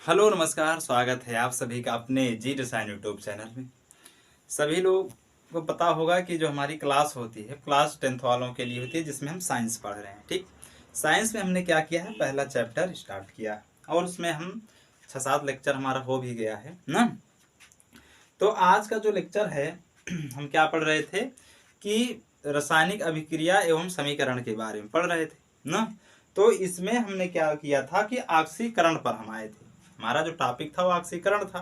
Hello नमस्कार, स्वागत है आप सभी का अपने जी रसायन यूट्यूब चैनल में। सभी लोग को पता होगा कि जो हमारी क्लास होती है क्लास 10th वालों के लिए होती है, जिसमें हम साइंस पढ़ रहे हैं। ठीक, साइंस में हमने क्या किया है, पहला चैप्टर स्टार्ट किया और उसमें हम 6-7 लेक्चर हमारा हो भी गया है ना। तो आज का जो लेक्चर है हम क्या पढ़ रहे थे कि रासायनिक अभिक्रिया एवं समीकरण के बारे में पढ़ रहे थे ना। तो इसमें हमने क्या किया था कि ऑक्सीकरण पर हम आए थे। हमारा जो टॉपिक था वो ऑक्सीकरण था।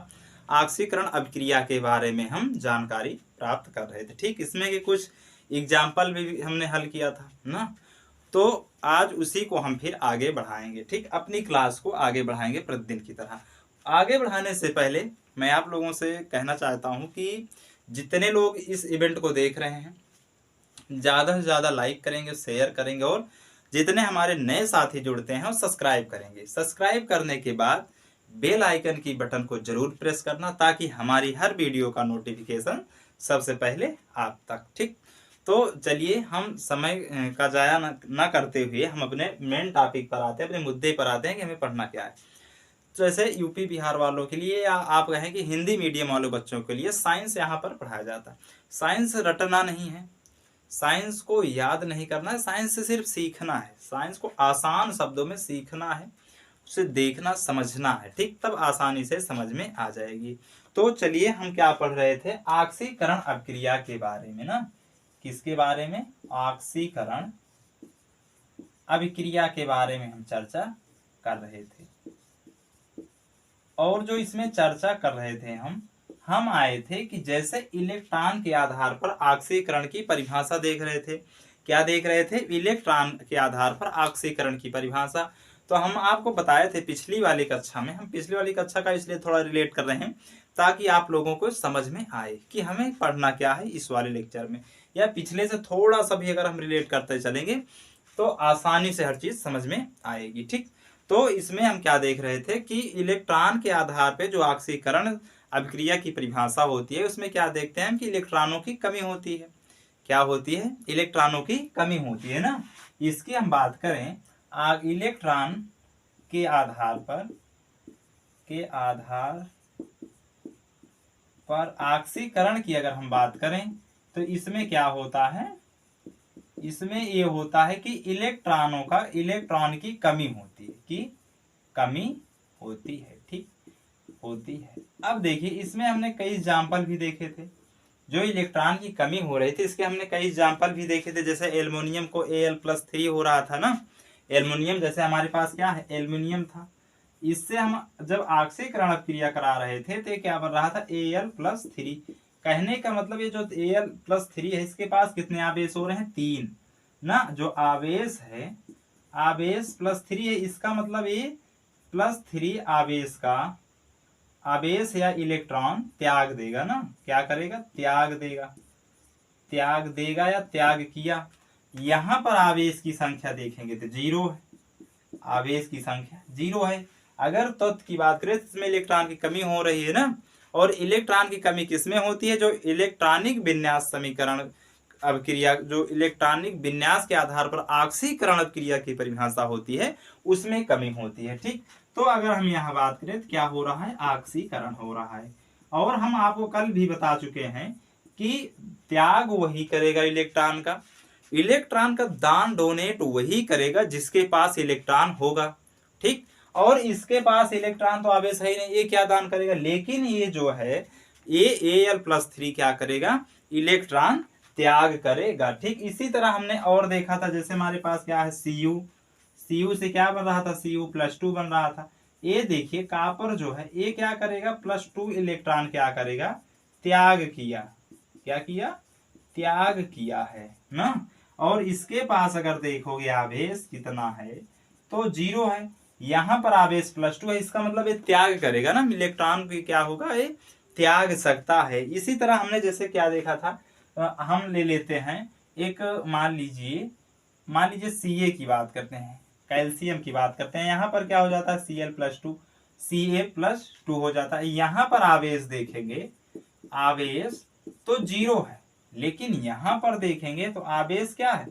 ऑक्सीकरण अभिक्रिया के बारे में हम जानकारी प्राप्त कर रहे थे। ठीक, इसमें के कुछ एग्जाम्पल भी हमने हल किया था ना। तो आज उसी को हम फिर आगे बढ़ाएंगे। ठीक, अपनी क्लास को आगे बढ़ाएंगे प्रतिदिन की तरह। आगे बढ़ाने से पहले मैं आप लोगों से कहना चाहता हूं कि जितने लोग इस इवेंट को देख रहे हैं ज़्यादा से ज़्यादा लाइक करेंगे, शेयर करेंगे और जितने हमारे नए साथी जुड़ते हैं वो सब्सक्राइब करेंगे। सब्सक्राइब करने के बाद बेल आइकन की बटन को जरूर प्रेस करना ताकि हमारी हर वीडियो का नोटिफिकेशन सबसे पहले आप तक। ठीक, तो चलिए हम समय का जाया न करते हुए हम अपने मेन टॉपिक पर आते हैं, अपने मुद्दे पर आते हैं कि हमें पढ़ना क्या है। जैसे यूपी बिहार वालों के लिए या आप कहें कि हिंदी मीडियम वाले बच्चों के लिए साइंस यहाँ पर पढ़ाया जाता है। साइंस रटना नहीं है, साइंस को याद नहीं करना है, साइंस से सिर्फ सीखना है। साइंस को आसान शब्दों में सीखना है, उसे देखना समझना है। ठीक, तब आसानी से समझ में आ जाएगी। तो चलिए हम क्या पढ़ रहे थे, ऑक्सीकरण अभिक्रिया के बारे में ना। किसके बारे में? ऑक्सीकरण अभिक्रिया के बारे में हम चर्चा कर रहे थे। और जो इसमें चर्चा कर रहे थे हम आए थे कि जैसे इलेक्ट्रॉन के आधार पर ऑक्सीकरण की परिभाषा देख रहे थे। क्या देख रहे थे? इलेक्ट्रॉन के आधार पर ऑक्सीकरण की परिभाषा। तो हम आपको बताए थे पिछली वाली कक्षा में, हम पिछली वाली कक्षा का इसलिए थोड़ा रिलेट कर रहे हैं ताकि आप लोगों को समझ में आए कि हमें पढ़ना क्या है इस वाले लेक्चर में, या पिछले से थोड़ा सा भी अगर हम रिलेट करते चलेंगे तो आसानी से हर चीज समझ में आएगी। ठीक, तो इसमें हम क्या देख रहे थे कि इलेक्ट्रॉन के आधार पे जो ऑक्सीकरण अभिक्रिया की परिभाषा होती है उसमें क्या देखते हैं कि इलेक्ट्रॉनों की कमी होती है। क्या होती है? इलेक्ट्रॉनों की कमी होती है ना। इसकी हम बात करें, इलेक्ट्रॉन के आधार पर ऑक्सीकरण की अगर हम बात करें तो इसमें क्या होता है, इसमें ये होता है कि इलेक्ट्रॉन की कमी होती है, ठीक होती है। अब देखिए इसमें हमने कई एग्जाम्पल भी देखे थे, जो इलेक्ट्रॉन की कमी हो रही थी इसके हमने कई एग्जाम्पल भी देखे थे। जैसे एल्युमिनियम को Al+3 हो रहा था ना। एल्युमिनियम जैसे हमारे पास क्या है, एल्युमिनियम था, इससे हम जब ऑक्सीकरण अभिक्रिया करा रहे थे तो क्या बन रहा था, Al+3। कहने का मतलब ये जो Al+3 है इसके पास कितने आवेश हो रहे हैं, 3 ना। जो आवेश है, आवेश +3 है, इसका मतलब ये +3 आवेश का आवेश या इलेक्ट्रॉन त्याग देगा ना। क्या करेगा? त्याग देगा या त्याग किया। यहां पर आवेश की संख्या देखेंगे तो 0 है, आवेश की संख्या 0 है। अगर तत्व की बात करें इसमें इलेक्ट्रॉन की कमी हो रही है ना। और इलेक्ट्रॉन की कमी किसमें होती है? जो इलेक्ट्रॉनिक विन्यास समीकरण अभिक्रिया, जो इलेक्ट्रॉनिक विन्यास के आधार पर ऑक्सीकरण अभिक्रिया की परिभाषा होती है उसमें कमी होती है। ठीक, तो अगर हम यहाँ बात करें तो क्या हो रहा है, ऑक्सीकरण हो रहा है। और हम आपको कल भी बता चुके हैं कि त्याग वही करेगा इलेक्ट्रॉन का दान डोनेट वही करेगा जिसके पास इलेक्ट्रॉन होगा। ठीक, और इसके पास इलेक्ट्रॉन तो आवेश है ही नहीं, ये क्या दान करेगा। लेकिन ये जो है ये Al+3 क्या करेगा, इलेक्ट्रॉन त्याग करेगा। ठीक, इसी तरह हमने और देखा था, जैसे हमारे पास क्या है, Cu से क्या बन रहा था, Cu+2 बन रहा था। ये देखिए कॉपर जो है ये क्या करेगा, +2 इलेक्ट्रॉन क्या करेगा, त्याग किया। क्या किया? त्याग किया है ना। और इसके पास अगर देखोगे आवेश कितना है तो 0 है। यहां पर आवेश +2 है, इसका मतलब ये त्याग करेगा ना, इलेक्ट्रॉन भी क्या होगा, ये त्याग सकता है। इसी तरह हमने जैसे क्या देखा था, हम ले लेते हैं एक, मान लीजिए Ca की बात करते हैं, कैल्शियम की बात करते हैं। यहाँ पर क्या हो जाता है, Ca+2 हो जाता है। यहाँ पर आवेश देखेंगे, आवेश तो 0 है, लेकिन यहाँ पर देखेंगे तो आवेश क्या है,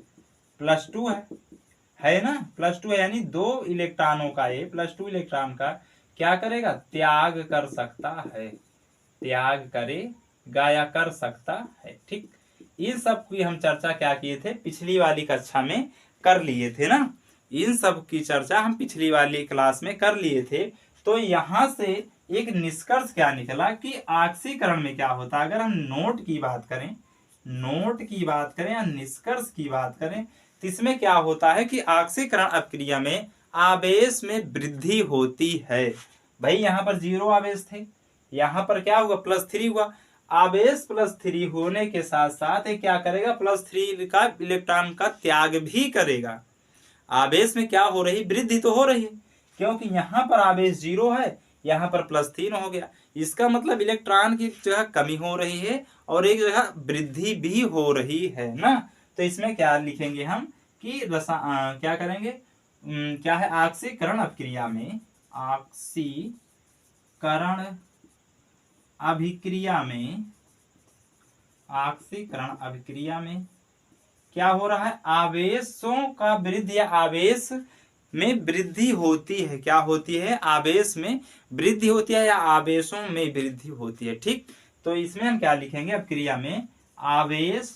+2 है ना। +2 है, यानी 2 इलेक्ट्रॉनों का, ये +2 इलेक्ट्रॉन का क्या करेगा, त्याग कर सकता है, त्याग करेगा या कर सकता है। ठीक, इन सब की हम चर्चा क्या किए थे, पिछली वाली कक्षा में कर लिए थे ना, इन सब की चर्चा हम पिछली वाली क्लास में कर लिए थे। तो यहां से एक निष्कर्ष क्या निकला कि आक्सीकरण में क्या होता है। अगर हम नोट की बात करें, नोट की बात करें या निष्कर्ष की बात करें, तो इसमें क्या होता है कि आक्सीकरण अपक्रिया में आवेश में वृद्धि होती है। भाई यहाँ पर 0 आवेश थे, यहाँ पर क्या हुआ, +3 हुआ। आवेश +3 होने के साथ साथ ये क्या करेगा, +3 का इलेक्ट्रॉन का त्याग भी करेगा। आवेश में क्या हो रही, वृद्धि तो हो रही है, क्योंकि यहाँ पर आवेश 0 है, यहाँ पर +3 हो गया। इसका मतलब इलेक्ट्रॉन की जगह कमी हो रही है और एक जगह वृद्धि भी हो रही है ना। तो इसमें क्या लिखेंगे हम कि क्या करेंगे, क्या है, आक्सीकरण अभिक्रिया में, आक्सीकरण अभिक्रिया में, आक्सीकरण अभिक्रिया में क्या हो रहा है, आवेशों का वृद्धि या आवेश में वृद्धि होती है। क्या होती है, आवेश में वृद्धि होती है या आवेशों में वृद्धि होती है। ठीक, तो इसमें हम क्या लिखेंगे, अभिक्रिया में आवेश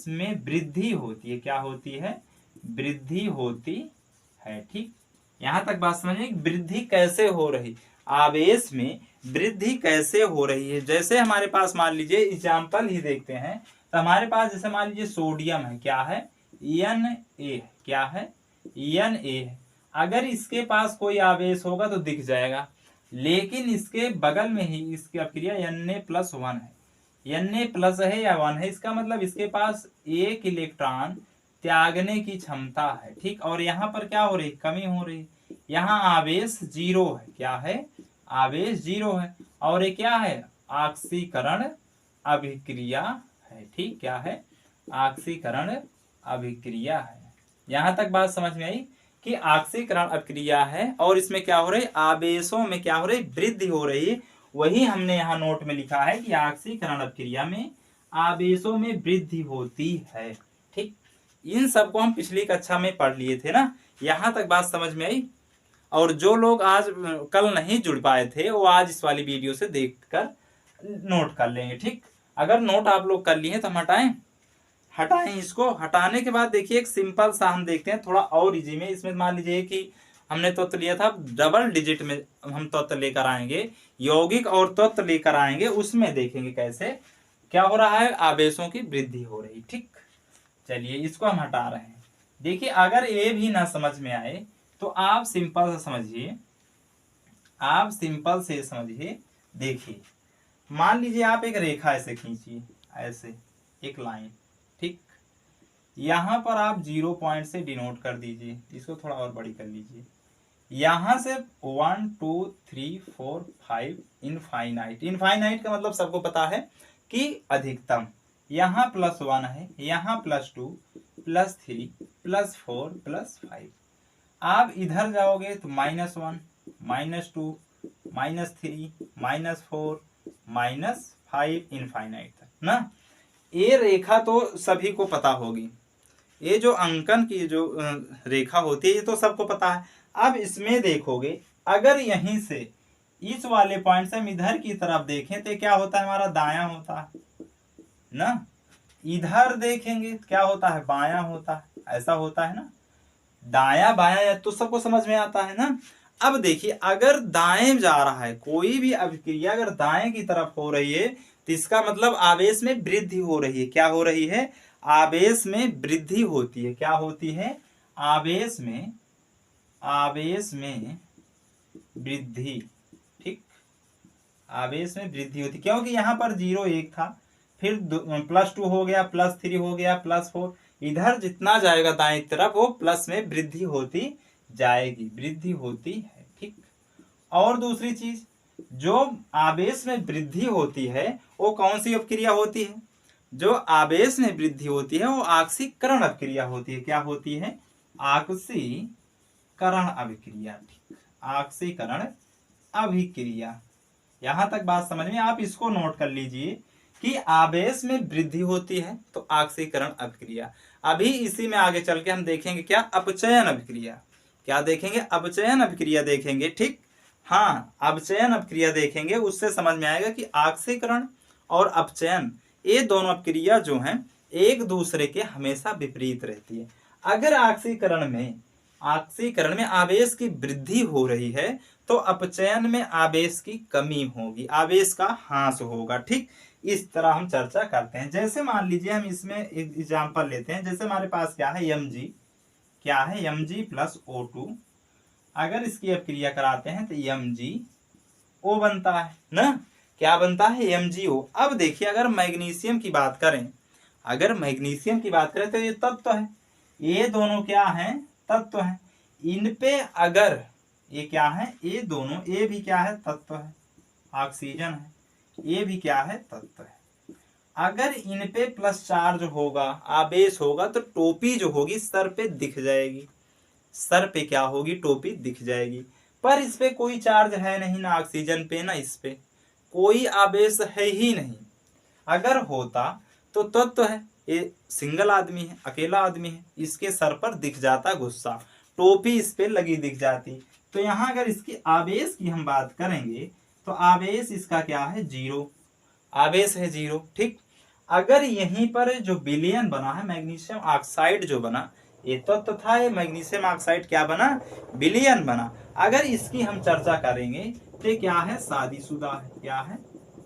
में वृद्धि होती है। क्या होती है, वृद्धि होती है। ठीक, यहां तक बात समझ में, वृद्धि कैसे हो रही, आवेश में वृद्धि कैसे हो रही है। जैसे हमारे पास मान लीजिए एग्जाम्पल ही देखते हैं, तो हमारे पास जैसे मान लीजिए सोडियम है, क्या है, Na, क्या है, Na है। अगर इसके पास कोई आवेश होगा तो दिख जाएगा, लेकिन इसके बगल में ही इसकी अपक्रिया Na+1 है, Na+ है या 1 है, इसका मतलब इसके पास एक इलेक्ट्रॉन त्यागने की क्षमता है। ठीक, और यहाँ पर क्या हो रही, कमी हो रही, यहाँ आवेश 0 है, क्या है, आवेश 0 है, और ये क्या है, आक्सीकरण अभिक्रिया है। ठीक, क्या है, आक्सीकरण अभिक्रिया है। यहां तक बात समझ में आई कि आक्सीकरण अभिक्रिया है और इसमें क्या हो रही, आवेशों में क्या हो रही, वृद्धि हो रही है। वही हमने यहाँ नोट में लिखा है कि आक्सीकरण अभिक्रिया में आवेशों में वृद्धि होती है। ठीक, इन सबको हम पिछली कक्षा में पढ़ लिए थे ना, यहां तक बात समझ में आई। और जो लोग आज कल नहीं जुड़ पाए थे वो आज इस वाली वीडियो से देखकर नोट कर लेंगे। ठीक, अगर नोट आप लोग कर लिए तो हम हटाएं इसको। हटाने के बाद देखिए एक सिंपल सा हम देखते हैं, थोड़ा और इजी में। इसमें मान लीजिए कि हमने तत्व लिया था, डबल डिजिट में हम तत्व लेकर आएंगे, यौगिक और तत्व लेकर आएंगे, उसमें देखेंगे कैसे क्या हो रहा है, आवेशों की वृद्धि हो रही। ठीक, चलिए इसको हम हटा रहे हैं। देखिए अगर ये भी ना समझ में आए तो आप सिंपल से समझिए, आप सिंपल से समझिए। देखिए मान लीजिए आप एक रेखा ऐसे खींचिए, ऐसे एक लाइन। ठीक, यहां पर आप 0 पॉइंट से डिनोट कर दीजिए, इसको थोड़ा और बड़ी कर लीजिए। यहां से 1 2 3 4 5 इनफाइनाइट, इनफाइनाइट का मतलब सबको पता है कि अधिकतम। यहाँ +1 है, यहाँ +2 +3 +4 +5। आप इधर जाओगे तो -1 -2 -3 -4 -5 इनफाइनाइट तक ना। ये रेखा तो सभी को पता होगी, ये जो अंकन की जो रेखा होती है ये तो सबको पता है। अब इसमें देखोगे अगर यहीं से इस वाले पॉइंट से हम इधर की तरफ देखें तो क्या होता है, हमारा दायां होता है ना। इधर देखेंगे क्या होता है, बायां होता है, ऐसा होता है ना। दायां बायां तो सबको समझ में आता है ना। अब देखिए अगर दाएं जा रहा है, कोई भी अभिक्रिया अगर दाएं की तरफ हो रही है तो इसका मतलब आवेश में वृद्धि हो रही है। क्या हो रही है, आवेश में वृद्धि होती है। क्या होती है, आवेश में वृद्धि। ठीक, आवेश में वृद्धि होती, क्योंकि यहाँ पर 0 1 था, फिर +2 हो गया, +3 हो गया, +4, इधर जितना जाएगा दाएं तरफ वो प्लस में वृद्धि होती जाएगी, वृद्धि होती है। ठीक, और दूसरी चीज, जो आवेश में वृद्धि होती है वो कौन सी अपक्रिया होती है, जो आवेश में वृद्धि होती है वो आक्सीकरण अभिक्रिया होती है। क्या होती है, आक्सीकरण अभिक्रिया। ठीक, आक्सीकरण अभिक्रिया। यहां तक बात समझ में, आप इसको नोट कर लीजिए कि आवेश में वृद्धि होती है तो आक्सीकरण अभिक्रिया। अभी इसी में आगे चल के हम देखेंगे क्या, अपचयन अभिक्रिया। क्या देखेंगे? अपचयन अभिक्रिया देखेंगे। ठीक, हाँ, अपचयन अभिक्रिया देखेंगे, उससे समझ में आएगा कि ऑक्सीकरण और अपचयन ये दोनों अभिक्रिया जो हैं एक दूसरे के हमेशा विपरीत रहती है। अगर ऑक्सीकरण में आवेश की वृद्धि हो रही है तो अपचयन में आवेश की कमी होगी, आवेश का ह्रास होगा। ठीक, इस तरह हम चर्चा करते हैं। जैसे मान लीजिए हम इसमें एक एग्जांपल लेते हैं, जैसे हमारे पास क्या है, Mg, क्या है, Mg प्लस O2। अगर इसकी अभिक्रिया कराते हैं तो MgO बनता है ना, क्या बनता है, MgO। अब देखिए अगर मैग्नीशियम की बात करें, तो ये तत्व है, ये दोनों क्या है, तत्व है। इन पे अगर ये क्या है, ये दोनों, ये भी क्या है, तत्व है, ऑक्सीजन है, ये भी क्या है, तत्व है। अगर इन पे प्लस चार्ज होगा, आवेश होगा, तो टोपी जो होगी सर पे दिख जाएगी, सर पे क्या होगी, टोपी दिख जाएगी। पर इस पे कोई चार्ज है नहीं, ना ऑक्सीजन पे ना इस पे कोई आवेश है ही नहीं। अगर होता तो तत्व है, ये सिंगल आदमी है, अकेला आदमी है, इसके सर पर दिख जाता गुस्सा, टोपी इस पे लगी दिख जाती। तो यहाँ अगर इसकी आवेश की हम बात करेंगे तो आवेश इसका क्या है, 0, आवेश है 0। ठीक, अगर यहीं पर जो विलयन बना है, मैग्नीशियम ऑक्साइड जो बना, ये तत्व था, ये मैग्नीशियम ऑक्साइड क्या बना, विलयन बना। अगर इसकी हम चर्चा करेंगे तो क्या है, शादीशुदा है, क्या है,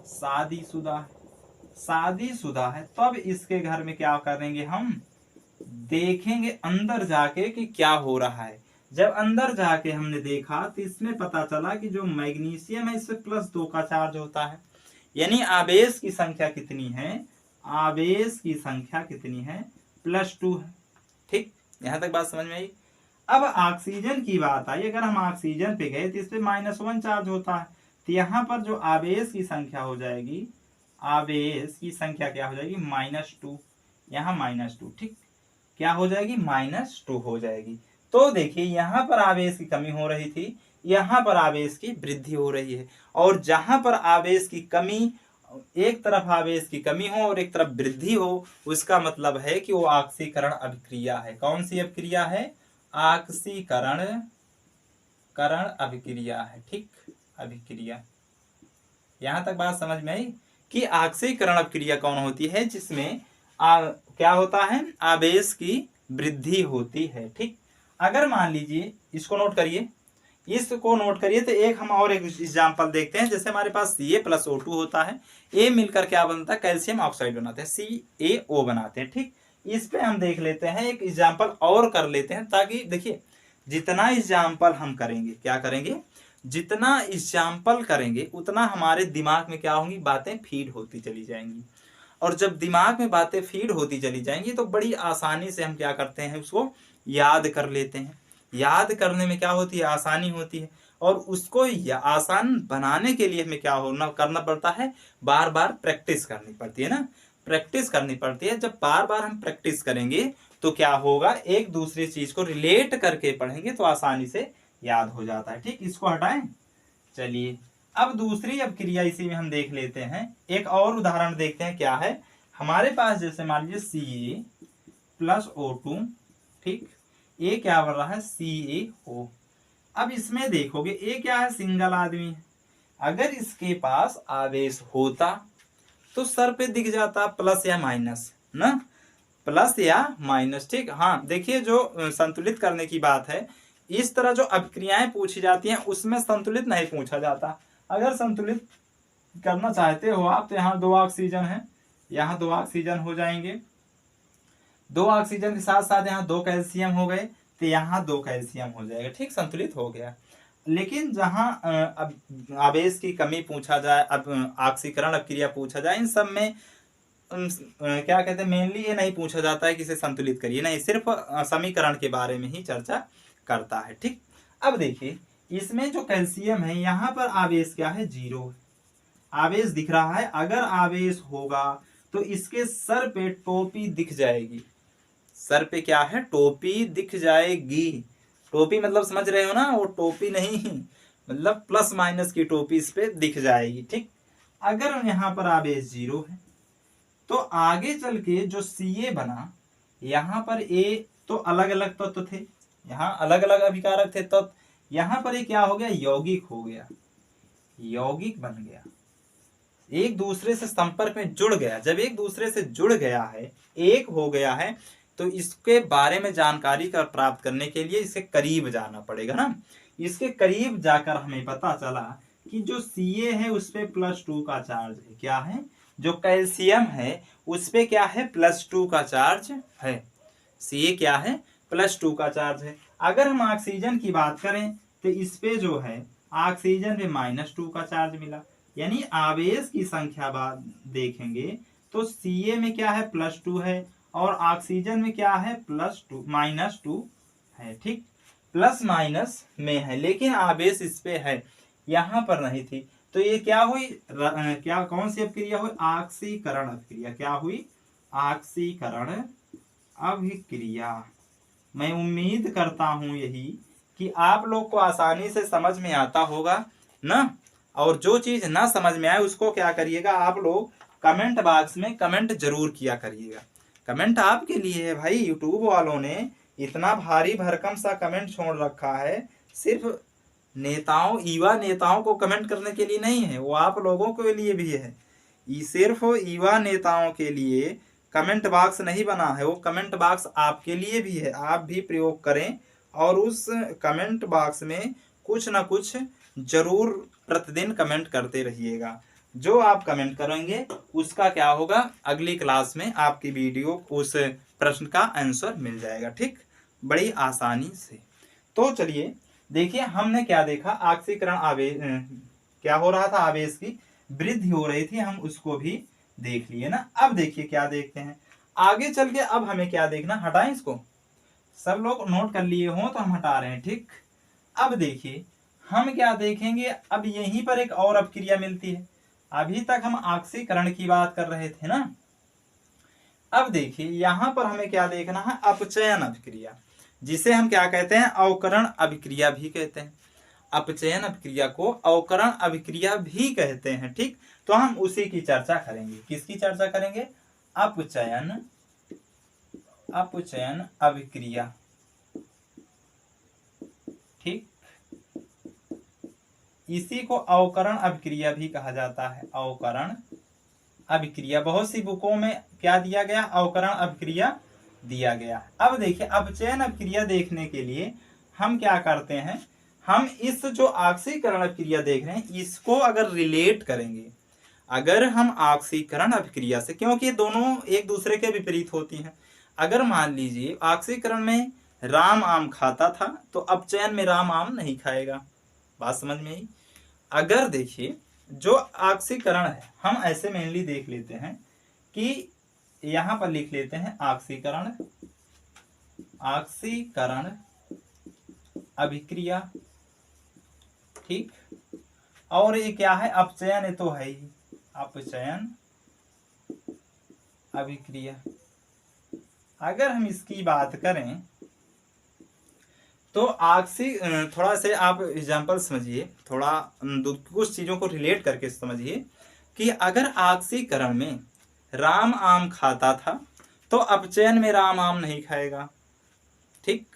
शादीशुदा है, शादीशुदा है। तब इसके घर में क्या करेंगे, हम देखेंगे अंदर जाके कि क्या हो रहा है। जब अंदर जाके हमने देखा तो इसमें पता चला कि जो मैग्नीशियम है इससे +2 का चार्ज होता है, यानी आवेश की संख्या कितनी है, आवेश की संख्या कितनी है, +2 है। ठीक, यहां तक बात समझ में आई। अब ऑक्सीजन की बात आई, अगर हम ऑक्सीजन पे गए तो इस पे -1 चार्ज होता है, तो यहाँ पर जो आवेश की संख्या हो जाएगी, आवेश की संख्या क्या हो जाएगी, -2, यहाँ -2। ठीक, क्या हो जाएगी, -2 हो जाएगी। तो देखिए यहाँ पर आवेश की कमी हो रही थी, यहाँ पर आवेश की वृद्धि हो रही है। और जहां पर आवेश की कमी, एक तरफ आवेश की कमी हो और एक तरफ वृद्धि हो, उसका मतलब है कि वो ऑक्सीकरण अभिक्रिया है। कौन सी अभिक्रिया है, ऑक्सीकरण अभिक्रिया है। ठीक, अभिक्रिया, यहां तक बात समझ में आई कि ऑक्सीकरण अभिक्रिया कौन होती है, जिसमें क्या होता है, आवेश की वृद्धि होती है। ठीक, अगर मान लीजिए, इसको नोट करिए, तो एक हम और एक एग्जांपल देखते हैं। जैसे हमारे पास Ca प्लस O2 होता है, ए मिलकर क्या बनता है, कैल्शियम ऑक्साइड बनाते हैं, CaO बनाते हैं। ठीक, इस पे हम देख लेते हैं, एक एग्जांपल और कर लेते हैं, ताकि देखिए जितना एग्जांपल हम करेंगे, क्या करेंगे, जितना एग्जांपल करेंगे उतना हमारे दिमाग में क्या होंगी, बातें फीड होती चली जाएंगी। और जब दिमाग में बातें फीड होती चली जाएंगी तो बड़ी आसानी से हम क्या करते हैं, उसको याद कर लेते हैं। याद करने में क्या होती है, आसानी होती है। और उसको आसान बनाने के लिए हमें क्या करना पड़ता है, बार बार प्रैक्टिस करनी पड़ती है ना, प्रैक्टिस करनी पड़ती है। जब बार बार हम प्रैक्टिस करेंगे तो क्या होगा, एक दूसरी चीज को रिलेट करके पढ़ेंगे तो आसानी से याद हो जाता है। ठीक, इसको हटाएं। चलिए अब दूसरी अभिक्रिया इसी में हम देख लेते हैं, एक और उदाहरण देखते हैं। क्या है हमारे पास, जैसे मान लीजिए Ca प्लस O2, ठीक, ये क्या बन रहा है, CaO। अब इसमें देखोगे ये क्या है, सिंगल आदमी है। अगर इसके पास आवेश होता तो सर पे दिख जाता प्लस या माइनस ना, प्लस या माइनस। ठीक, हाँ, देखिए जो संतुलित करने की बात है, इस तरह जो अभिक्रियाएं पूछी जाती हैं उसमें संतुलित नहीं पूछा जाता। अगर संतुलित करना चाहते हो आप तो यहाँ 2 ऑक्सीजन है, यहाँ 2 ऑक्सीजन हो जाएंगे, 2 ऑक्सीजन के साथ साथ यहाँ 2 कैल्शियम हो गए, तो यहाँ 2 कैल्शियम हो जाएगा। ठीक, संतुलित हो गया। लेकिन जहाँ अब आवेश की कमी पूछा जाए, अब ऑक्सीकरण अभिक्रिया पूछा जाए, इन सब में क्या कहते हैं, मेनली ये नहीं पूछा जाता है कि इसे संतुलित करिए, नहीं, सिर्फ समीकरण के बारे में ही चर्चा करता है। ठीक, अब देखिए इसमें जो कैल्शियम है यहाँ पर आवेश क्या है, 0 आवेश दिख रहा है। अगर आवेश होगा तो इसके सर पे टोपी दिख जाएगी, सर पे क्या है, टोपी दिख जाएगी। टोपी मतलब समझ रहे हो ना, वो टोपी नहीं, मतलब प्लस माइनस की टोपी इस पे दिख जाएगी। ठीक, अगर यहाँ पर आवेश 0 है तो आगे चल के जो Ca बना, यहाँ पर A तो अलग अलग तत्व थे, यहाँ अलग अलग अभिकारक थे, तो यहाँ पर ये क्या हो गया, यौगिक हो गया, यौगिक बन गया, एक दूसरे से संपर्क में जुड़ गया। जब एक दूसरे से जुड़ गया है, एक हो गया है, तो इसके बारे में जानकारी का प्राप्त करने के लिए इसके करीब जाना पड़ेगा ना। इसके करीब जाकर हमें पता चला कि जो Ca है उस पे +2 का चार्ज है। क्या है, जो कैल्शियम है उस पे क्या है, +2 का चार्ज है। Ca क्या है, +2 का चार्ज है। अगर हम ऑक्सीजन की बात करें तो इस पे जो है ऑक्सीजन पे -2 का चार्ज मिला। यानी आवेश की संख्या बात देखेंगे तो Ca में क्या है, +2 है, और ऑक्सीजन में क्या है, -2 है। ठीक, प्लस माइनस में है, लेकिन आवेश इस पे है, यहाँ पर नहीं थी। तो ये क्या हुई, क्या कौन सी अभिक्रिया हुई, ऑक्सीकरण अभिक्रिया। क्या हुई, ऑक्सीकरण अभिक्रिया। मैं उम्मीद करता हूं यही कि आप लोग को आसानी से समझ में आता होगा ना। और जो चीज ना समझ में आए उसको क्या करिएगा, आप लोग कमेंट बॉक्स में कमेंट जरूर किया करिएगा। कमेंट आपके लिए है भाई, यूट्यूब वालों ने इतना भारी भरकम सा कमेंट छोड़ रखा है, सिर्फ नेताओं, युवा नेताओं को कमेंट करने के लिए नहीं है, वो आप लोगों के लिए भी है। ये सिर्फ युवा नेताओं के लिए कमेंट बॉक्स नहीं बना है, वो कमेंट बॉक्स आपके लिए भी है। आप भी प्रयोग करें और उस कमेंट बॉक्स में कुछ ना कुछ जरूर प्रतिदिन कमेंट करते रहिएगा। जो आप कमेंट करेंगे उसका क्या होगा, अगली क्लास में आपकी वीडियो उस प्रश्न का आंसर मिल जाएगा। ठीक, बड़ी आसानी से। तो चलिए देखिए, हमने क्या देखा, ऑक्सीकरण आवेश क्या हो रहा था, आवेश की वृद्धि हो रही थी, हम उसको भी देख लिए ना। अब देखिए क्या देखते हैं आगे चल के। अब हमें क्या देखना, हटाएं इसको, सब लोग नोट कर लिए हो तो हम हटा रहे हैं। ठीक, अब देखिए हम क्या देखेंगे, अब यहीं पर एक और अपक्रिया मिलती है। अभी तक हम ऑक्सीकरण की बात कर रहे थे ना। अब देखिए यहां पर हमें क्या देखना है, अपचयन अभिक्रिया, जिसे हम क्या कहते हैं, अवकरण अभिक्रिया भी कहते हैं। अपचयन अभिक्रिया को अवकरण अभिक्रिया भी कहते हैं। ठीक, तो हम उसी की चर्चा करेंगे। किसकी चर्चा करेंगे, अपचयन, अपचयन अभिक्रिया। ठीक, इसी को अवकरण अभिक्रिया भी कहा जाता है, अवकरण अभिक्रिया। बहुत सी बुकों में क्या दिया गया, अवकरण अभिक्रिया दिया गया। अब देखिए अपचयन अभिक्रिया देखने के लिए हम क्या करते हैं, हम इस जो ऑक्सीकरण अभिक्रिया देख रहे हैं इसको अगर रिलेट करेंगे, अगर हम ऑक्सीकरण अभिक्रिया से, क्योंकि दोनों एक दूसरे के विपरीत होती हैं। अगर मान लीजिए ऑक्सीकरण में राम आम खाता था तो अपचयन में राम आम नहीं खाएगा। बात समझ में आई। अगर देखिए जो ऑक्सीकरण है, हम ऐसे मेनली देख लेते हैं कि यहां पर लिख लेते हैं ऑक्सीकरण, ऑक्सीकरण अभिक्रिया। ठीक, और ये क्या है, अपचयन, ये तो है ही, अपचयन अभिक्रिया। अगर हम इसकी बात करें तो थोड़ा से आप एग्जाम्पल समझिए, थोड़ा कुछ चीजों को रिलेट करके समझिए कि अगर ऑक्सीकरण में राम आम खाता था तो अपचयन में राम आम नहीं खाएगा। ठीक,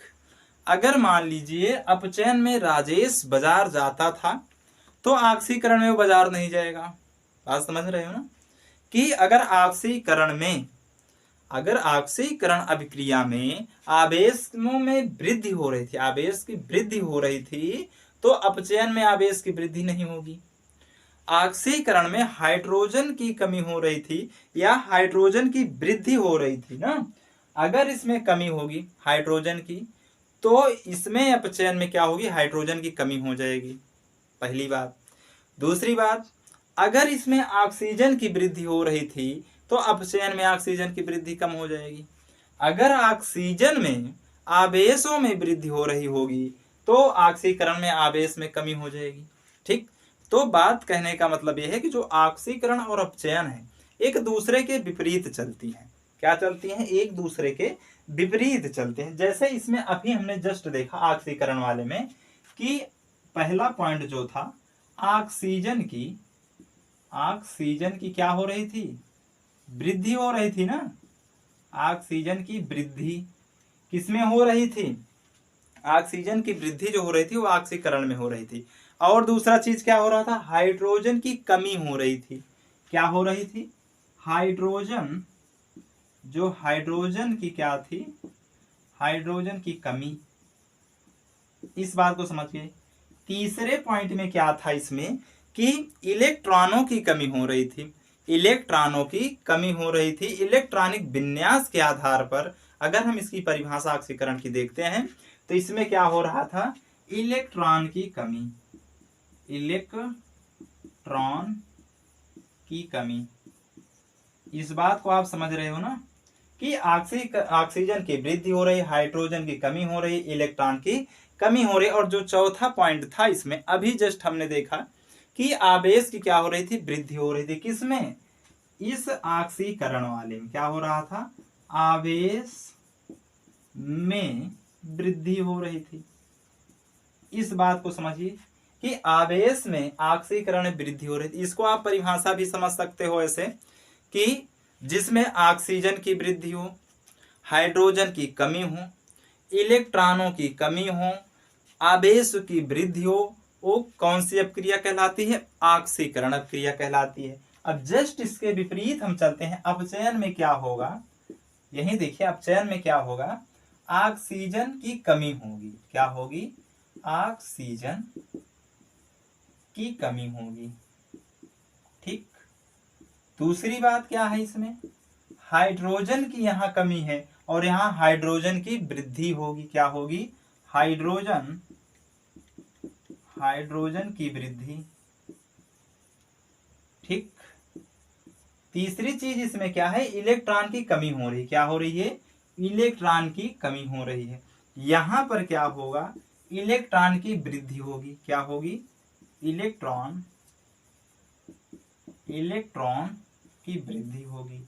अगर मान लीजिए अपचयन में राजेश बाजार जाता था तो ऑक्सीकरण में वो बाजार नहीं जाएगा। बात समझ रहे हो ना, कि अगर ऑक्सीकरण में, अगर ऑक्सीकरण अभिक्रिया में आवेशों में वृद्धि हो रही थी, आवेश की वृद्धि हो रही थी, तो अपचयन में आवेश की वृद्धि नहीं होगी। ऑक्सीकरण में हाइड्रोजन की कमी हो रही थी या हाइड्रोजन की वृद्धि हो रही थी ना, अगर इसमें कमी होगी हाइड्रोजन की तो इसमें अपचयन में क्या होगी, हाइड्रोजन की कमी हो जाएगी। पहली बात। दूसरी बात, अगर इसमें ऑक्सीजन की वृद्धि हो रही थी तो अपचयन में ऑक्सीजन की वृद्धि कम हो जाएगी। अगर ऑक्सीजन में आवेशों में वृद्धि हो रही होगी तो ऑक्सीकरण में आवेश में कमी हो जाएगी। ठीक, तो बात कहने का मतलब यह है कि जो ऑक्सीकरण और अपचयन है एक दूसरे के विपरीत चलती हैं। क्या चलती हैं, एक दूसरे के विपरीत चलते हैं। जैसे इसमें अभी हमने जस्ट देखा ऑक्सीकरण वाले में कि पहला पॉइंट जो था, ऑक्सीजन की क्या हो रही थी, वृद्धि हो रही थी ना। ऑक्सीजन की वृद्धि किसमें हो रही थी, ऑक्सीजन की वृद्धि जो हो रही थी वो ऑक्सीकरण में हो रही थी। और दूसरा चीज क्या हो रहा था, हाइड्रोजन की कमी हो रही थी। क्या हो रही थी, हाइड्रोजन, जो हाइड्रोजन की क्या थी, हाइड्रोजन की कमी। इस बात को समझ गए। तीसरे पॉइंट में क्या था इसमें कि इलेक्ट्रॉनों की कमी हो रही थी, इलेक्ट्रॉनों की कमी हो रही थी। इलेक्ट्रॉनिक विन्यास के आधार पर अगर हम इसकी परिभाषा ऑक्सीकरण की देखते हैं तो इसमें क्या हो रहा था, इलेक्ट्रॉन की कमी, इलेक्ट्रॉन की कमी। इस बात को आप समझ रहे हो ना कि ऑक्सीजन की वृद्धि हो रही, हाइड्रोजन की कमी हो रही, इलेक्ट्रॉन की कमी हो रही। और जो चौथा पॉइंट था इसमें, अभी जस्ट हमने देखा कि आवेश की क्या हो रही थी, वृद्धि हो रही थी। किसमें, इस ऑक्सीकरण वाले में क्या हो रहा था, आवेश में वृद्धि हो रही थी। इस बात को समझिए कि आवेश में ऑक्सीकरण में वृद्धि हो रही थी। इसको आप परिभाषा भी समझ सकते हो ऐसे कि जिसमें ऑक्सीजन की वृद्धि हो, हाइड्रोजन की कमी हो, इलेक्ट्रॉनों की कमी हो, आवेश की वृद्धि हो, वो कौन सी अपक्रिया कहलाती है, ऑक्सीकरण अपक्रिया कहलाती है। अब जस्ट इसके विपरीत हम चलते हैं, अपचयन में क्या होगा, यही देखिए अपचयन में क्या होगा, ऑक्सीजन की कमी होगी। क्या होगी, ऑक्सीजन की कमी होगी। ठीक, दूसरी बात क्या है इसमें, हाइड्रोजन की यहाँ कमी है और यहाँ हाइड्रोजन की वृद्धि होगी। क्या होगी, हाइड्रोजन, हाइड्रोजन की वृद्धि। ठीक, तीसरी चीज इसमें क्या है, इलेक्ट्रॉन की कमी हो रही। क्या हो रही है, इलेक्ट्रॉन की कमी हो रही है। यहां पर क्या होगा, इलेक्ट्रॉन की वृद्धि होगी। क्या होगी, इलेक्ट्रॉन, इलेक्ट्रॉन की वृद्धि होगी।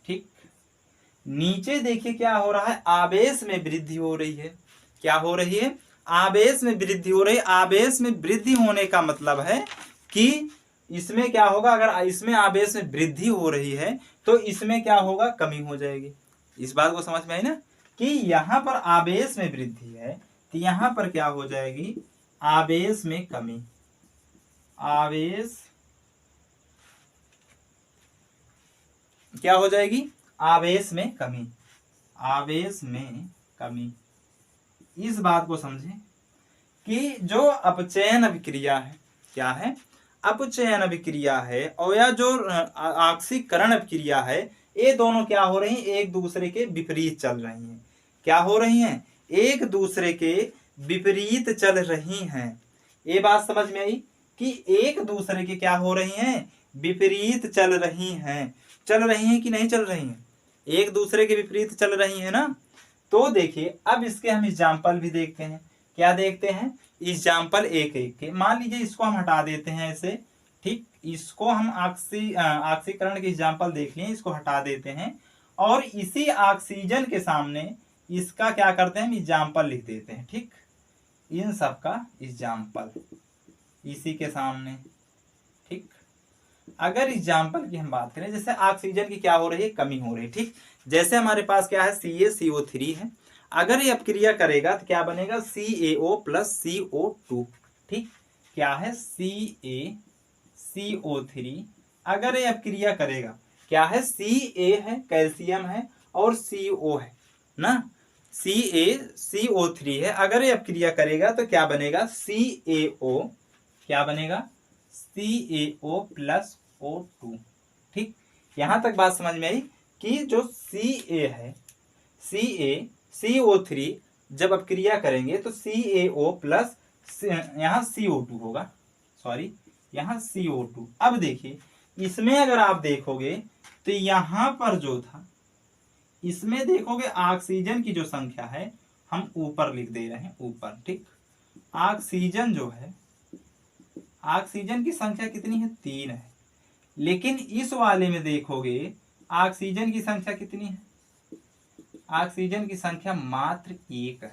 ठीक, नीचे देखिए क्या हो रहा है, आवेश में वृद्धि हो रही है। क्या हो रही है, आवेश में वृद्धि हो रही है। आवेश में वृद्धि होने का मतलब है कि इसमें क्या होगा, अगर इसमें आवेश में वृद्धि हो रही है तो इसमें क्या होगा, कमी हो जाएगी। इस बात को समझ में आई ना कि यहां पर आवेश में वृद्धि है तो यहां पर क्या हो जाएगी, आवेश में कमी, आवेश क्या हो जाएगी, आवेश में कमी, आवेश में कमी। इस बात को समझें कि जो अपचयन अभिक्रिया है, क्या है, अपचयन अभिक्रिया है, और या जो ऑक्सीकरण अभिक्रिया है, ये दोनों क्या हो रही हैं, एक दूसरे के विपरीत चल रही हैं। क्या हो रही हैं, एक दूसरे के विपरीत चल रही हैं। ये बात समझ में आई कि एक दूसरे के क्या हो रही हैं, विपरीत चल रही हैं। चल रही हैं कि नहीं चल रही हैं, एक दूसरे के विपरीत चल रही हैं ना। तो देखिए अब इसके हम एग्जाम्पल भी देखते हैं। क्या देखते हैं, एग्जाम्पल एक एक के। मान लीजिए इसको हम हटा देते हैं ऐसे। ठीक, इसको हम ऑक्सीकरण के एग्जाम्पल देख लिए, इसको हटा देते हैं और इसी ऑक्सीजन के सामने इसका क्या करते हैं, हम एग्जाम्पल लिख देते हैं। ठीक, इन सब का एग्जाम्पल इसी के सामने। ठीक, अगर एग्जाम्पल की हम बात करें, जैसे ऑक्सीजन की क्या हो रही है, कमी हो रही है। ठीक, जैसे हमारे पास क्या है, CaCO3 है। अगर ये अपक्रिया करेगा तो क्या बनेगा, CaO प्लस CO2। ठीक, क्या है, CaCO3 अगर ये अपक्रिया करेगा, क्या है, Ca है, कैल्शियम है, और CO है ना, CaCO3 है। अगर ये अपक्रिया करेगा तो क्या बनेगा, CaO, क्या बनेगा, CaO प्लस O2। ठीक, यहां तक बात समझ में आई कि जो Ca है, CO3 जब अपक्रिया करेंगे तो CaO प्लस यहाँ CO2 होगा, सॉरी यहाँ CO2। अब देखिए इसमें अगर आप देखोगे तो यहां पर जो था, इसमें देखोगे ऑक्सीजन की जो संख्या है हम ऊपर लिख दे रहे हैं, ऊपर। ठीक, ऑक्सीजन जो है, ऑक्सीजन की संख्या कितनी है, 3 है। लेकिन इस वाले में देखोगे ऑक्सीजन की संख्या कितनी है, ऑक्सीजन की संख्या मात्र 1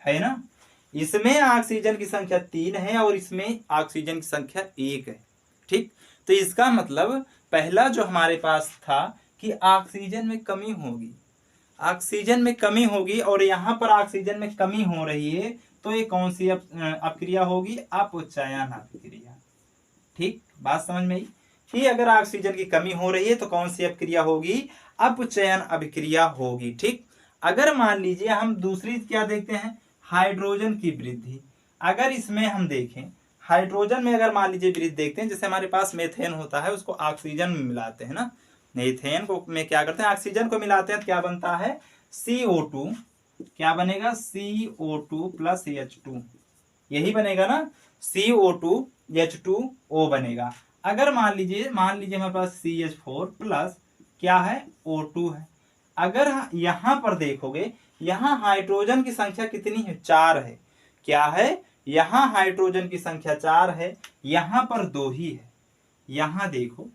है ना। इसमें ऑक्सीजन की संख्या 3 है और इसमें ऑक्सीजन की संख्या 1 है। ठीक, तो इसका मतलब पहला जो हमारे पास था कि ऑक्सीजन में कमी होगी, ऑक्सीजन में कमी होगी और यहाँ पर ऑक्सीजन में कमी हो रही है, तो ये कौन सी अपक्रिया होगी? अपचयन अपक्रिया। ठीक, बात समझ में आई कि अगर ऑक्सीजन की कमी हो रही है तो कौन सी अपक्रिया होगी? अपचयन अभिक्रिया होगी। ठीक, अगर मान लीजिए हम दूसरी क्या देखते हैं, हाइड्रोजन की वृद्धि। अगर इसमें हम देखें हाइड्रोजन में अगर मान लीजिए वृद्धि देखते हैं, जैसे हमारे पास मेथेन होता है उसको ऑक्सीजन में मिलाते हैं ना, मीथेन को में क्या करते हैं, ऑक्सीजन को मिलाते हैं, क्या बनता है? CO2। क्या बनेगा? CO2 प्लस H2, यही बनेगा ना, CO2 H2O बनेगा। अगर मान लीजिए हमारे पास CH4 प्लस क्या है? O2 है। अगर यहाँ पर देखोगे, यहाँ हाइड्रोजन की संख्या कितनी है? 4 है। क्या है? यहाँ हाइड्रोजन की संख्या 4 है, यहाँ पर 2 ही है। यहाँ देखो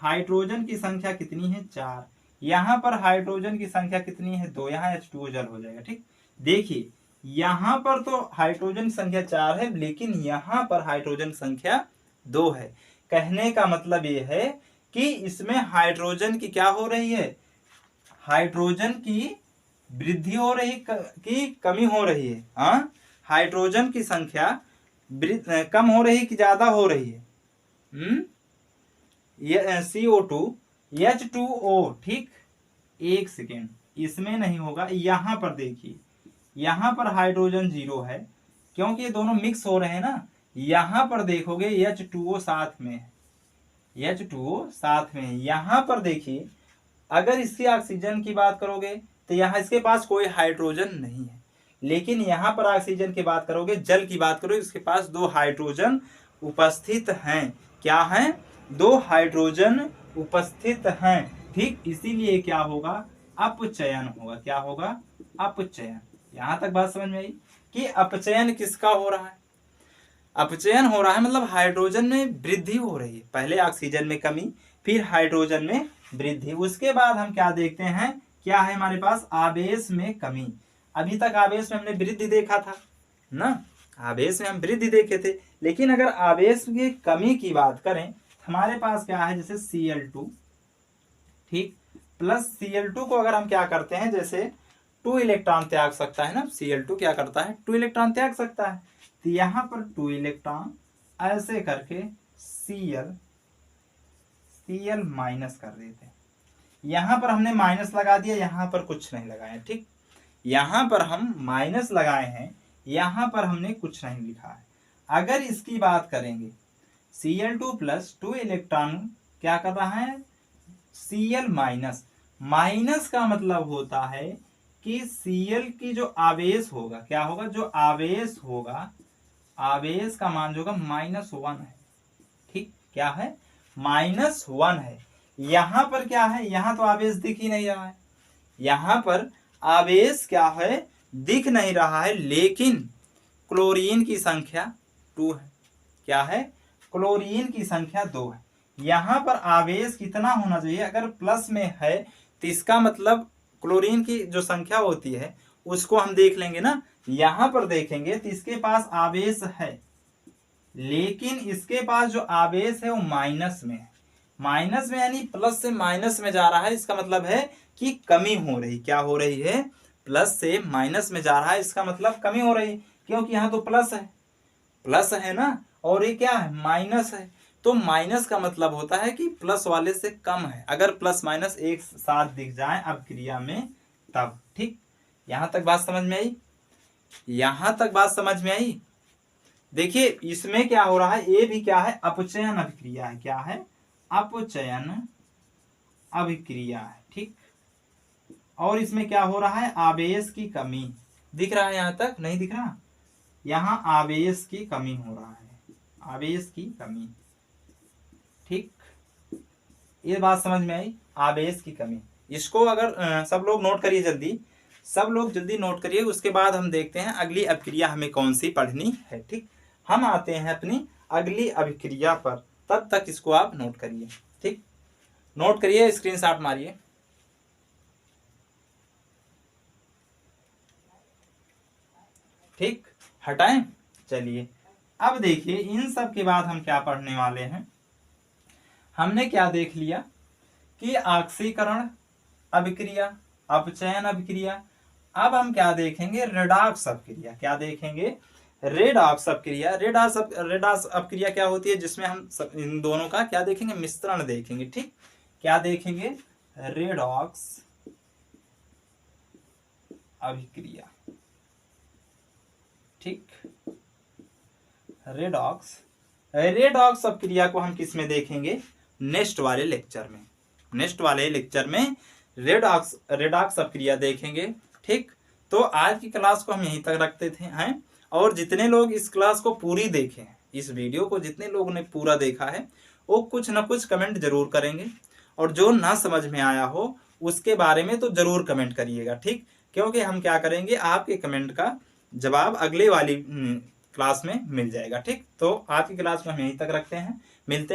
हाइड्रोजन की संख्या कितनी है? 4। यहाँ पर हाइड्रोजन की संख्या कितनी है? 2। यहाँ H2O जल हो जाएगा। ठीक, देखिए यहाँ पर तो हाइड्रोजन संख्या 4 है, लेकिन यहाँ पर हाइड्रोजन संख्या 2 है। कहने का मतलब ये है कि इसमें हाइड्रोजन की क्या हो रही है? हाइड्रोजन की वृद्धि हो रही कि कमी हो रही है? हाँ, हाइड्रोजन की संख्या कम हो रही कि ज्यादा हो रही है? ये CO2 H2O। ठीक, एक सेकेंड, इसमें नहीं होगा। यहाँ पर देखिए, यहाँ पर हाइड्रोजन 0 है क्योंकि ये दोनों मिक्स हो रहे हैं ना। यहाँ पर देखोगे H2O साथ में है, H2O साथ में है। यहाँ पर देखिए अगर इसकी ऑक्सीजन की बात करोगे तो यहाँ इसके पास कोई हाइड्रोजन नहीं है, लेकिन यहाँ पर ऑक्सीजन की बात करोगे, जल की बात करोगे, इसके पास 2 हाइड्रोजन उपस्थित हैं। क्या हैं? 2 हाइड्रोजन उपस्थित हैं। ठीक, इसीलिए क्या होगा? अपचयन होगा। क्या होगा? अपचयन। यहां तक बात समझ में आई कि अपचयन किसका हो रहा है? अपचयन हो रहा है मतलब हाइड्रोजन में वृद्धि हो रही है। पहले ऑक्सीजन में कमी, फिर हाइड्रोजन में वृद्धि। उसके बाद हम क्या देखते हैं? क्या है हमारे पास? आवेश में कमी। अभी तक आवेश में हमने वृद्धि देखा था ना, आवेश में हम वृद्धि देखे थे, लेकिन अगर आवेश की कमी की बात करें हमारे पास क्या है? जैसे Cl2, ठीक, प्लस Cl2 को अगर हम क्या करते हैं, जैसे 2 इलेक्ट्रॉन त्याग सकता है ना, Cl2 क्या करता है? 2 इलेक्ट्रॉन त्याग सकता है, तो यहाँ पर 2 इलेक्ट्रॉन ऐसे करके Cl माइनस कर देते हैं। यहाँ पर हमने माइनस लगा दिया, यहाँ पर कुछ नहीं लगाया। ठीक, यहाँ पर हम माइनस लगाए हैं, यहाँ पर हमने कुछ नहीं लिखा है। अगर इसकी बात करेंगे Cl2 प्लस 2 इलेक्ट्रॉन क्या कर रहा है? Cl minus. माइनस का मतलब होता है कि Cl की जो आवेश होगा, क्या होगा? जो आवेश होगा, आवेश का मान जो होगा -1 है। ठीक, क्या है? -1 है। यहाँ पर क्या है? यहाँ तो आवेश दिख ही नहीं रहा है, यहाँ पर आवेश क्या है? दिख नहीं रहा है, लेकिन क्लोरीन की संख्या 2 है। क्या है? क्लोरीन की संख्या 2 है। यहाँ पर आवेश कितना होना चाहिए? अगर प्लस में है तो इसका मतलब क्लोरीन की जो संख्या होती है उसको हम देख लेंगे ना। यहाँ पर देखेंगे तो इसके पास आवेश है, लेकिन इसके पास जो आवेश है वो माइनस में है। माइनस में यानी प्लस से माइनस में जा रहा है, इसका मतलब है कि कमी हो रही। क्या हो रही है? प्लस से माइनस में जा रहा है, इसका मतलब कमी हो रही, क्योंकि यहाँ तो प्लस है, प्लस है ना, और ये क्या है? माइनस है। तो माइनस का मतलब होता है कि प्लस वाले से कम है। अगर प्लस माइनस एक साथ दिख जाए अपक्रिया में तब। ठीक, यहां तक बात समझ में आई? यहां तक बात समझ में आई? देखिए इसमें क्या हो रहा है? ये भी क्या है? अपचयन अभिक्रिया है। क्या है? अपचयन अभिक्रिया है। ठीक, और इसमें क्या हो रहा है? आवेश की कमी। दिख रहा है? यहां तक नहीं दिख रहा? यहाँ आवेश की कमी हो रहा है, आवेश की कमी। ठीक, ये बात समझ में आई? आवेश की कमी। इसको अगर सब लोग नोट करिए, जल्दी सब लोग जल्दी नोट करिए। उसके बाद हम देखते हैं अगली अभिक्रिया हमें कौन सी पढ़नी है। ठीक, हम आते हैं अपनी अगली अभिक्रिया पर, तब तक इसको आप नोट करिए। ठीक, नोट करिए, स्क्रीनशॉट मारिए। ठीक, हटाएं। चलिए अब देखिए इन सब के बाद हम क्या पढ़ने वाले हैं। हमने क्या देख लिया कि ऑक्सीकरण अभिक्रिया, अपचयन अभिक्रिया। अब हम क्या देखेंगे, रेडॉक्स अपक्रिया। क्या देखेंगे, रेडॉक्स अपक्रिया। रेडॉक्स अपक्रिया क्या होती है, जिसमें हम इन दोनों का क्या देखेंगे, मिश्रण देखेंगे। ठीक, क्या देखेंगे, रेडॉक्स अभिक्रिया। ठीक, रेडॉक्स अपक्रिया को हम किस में देखेंगे, नेक्स्ट वाले लेक्चर में। नेक्स्ट वाले लेक्चर में रेडॉक्स अपक्रिया देखेंगे। ठीक, तो आज की क्लास को हम यहीं तक रखते थे हैं। और जितने लोग इस क्लास को पूरी देखे हैं, इस वीडियो को जितने लोगों ने पूरा देखा है, वो कुछ ना कुछ कमेंट जरूर करेंगे। और जो ना समझ में आया हो उसके बारे में तो जरूर कमेंट करिएगा। ठीक, क्योंकि हम क्या करेंगे, आपके कमेंट का जवाब अगले वाली क्लास में मिल जाएगा। ठीक, तो आज की क्लास को हम यहीं तक रखते हैं, मिलते हैं।